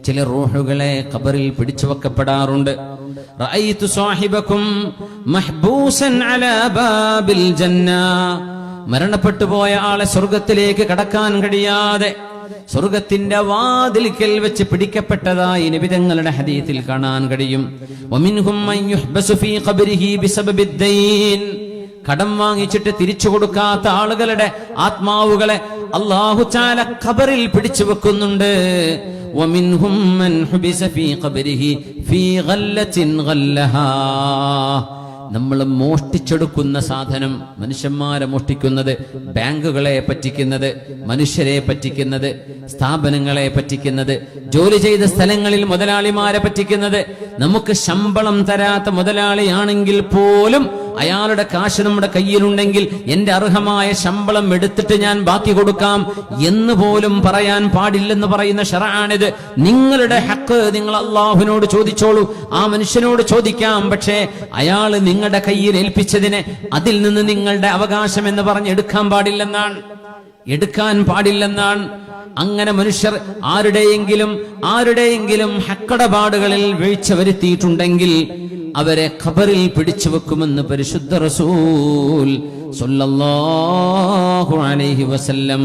ചില റൂഹുകളെ ഖബറിൽ പിടിച്ചു വെക്കപ്പെടാറുണ്ട്. റഅയ്തു സാഹിബകും മഹ്ബൂസൻ അലാ ബാബിൽ ജന്ന. മരണപ്പെട്ടു പോയ ആളെ സ്വർഗത്തിലേക്ക് കടക്കാൻ കഴിയാതെ സ്വർഗത്തിന്റെ വാതിൽക്കൽ വെച്ച് പിടിക്കപ്പെട്ടതായി നബി തങ്ങളുടെ ഹദീസിൽ കാണാൻ കഴിയും. വമിൻഹും മൻ യുഹ്ബസു ഫീ ഖബ്രിഹി ബിസബബിദ്ദൈൻ. കടം വാങ്ങിച്ചിട്ട് തിരിച്ചു കൊടുക്കാത്ത ആളുകളുടെ ആത്മാവുകളെ അല്ലാഹു തആല ഖബറിൽ പിടിച്ചു വെക്കുന്നുണ്ട്. വമിൻഹും മൻ ഹുബിസ ഫീ ഖബ്രിഹി ഫീ ഗല്ലത്തിൻ ഗല്ലഹാ. നമ്മൾ മോഷ്ടിച്ചെടുക്കുന്ന സാധനം, മനുഷ്യന്മാരെ മോഷ്ടിക്കുന്നത്, ബാങ്കുകളെ പറ്റിക്കുന്നത്, മനുഷ്യരെ പറ്റിക്കുന്നത്, സ്ഥാപനങ്ങളെ പറ്റിക്കുന്നത്, ജോലി ചെയ്ത സ്ഥലങ്ങളിൽ മുതലാളിമാരെ പറ്റിക്കുന്നത്. നമുക്ക് ശമ്പളം തരാത്ത മുതലാളിയാണെങ്കിൽ പോലും അയാളുടെ കാശ് നമ്മുടെ കയ്യിലുണ്ടെങ്കിൽ എന്റെ അർഹമായ ശമ്പളം എടുത്തിട്ട് ഞാൻ ബാക്കി കൊടുക്കാം എന്ന് പോലും പറയാൻ പാടില്ലെന്ന് പറയുന്ന ശറഅാണിത്. നിങ്ങളുടെ ഹക്ക് നിങ്ങൾ അല്ലാഹുവിനോട് ചോദിച്ചോളൂ, ആ മനുഷ്യനോട് ചോദിക്കാം. പക്ഷേ അയാൾ നിങ്ങളുടെ കയ്യിൽ ഏൽപ്പിച്ചതിനെ അതിൽ നിന്ന് നിങ്ങളുടെ അവകാശം എന്ന് പറഞ്ഞ് എടുക്കാൻ പാടില്ലെന്നാണ്. അങ്ങനെ മനുഷ്യർ ആരുടെയെങ്കിലും ഹക്കടപാടുകളിൽ വീഴ്ച വരുത്തിയിട്ടുണ്ടെങ്കിൽ അവരെ ഖബറിൽ പിടിച്ചു വെക്കുമെന്ന് പരിശുദ്ധ റസൂൽ സ്വല്ലല്ലാഹു അലൈഹി വസല്ലം.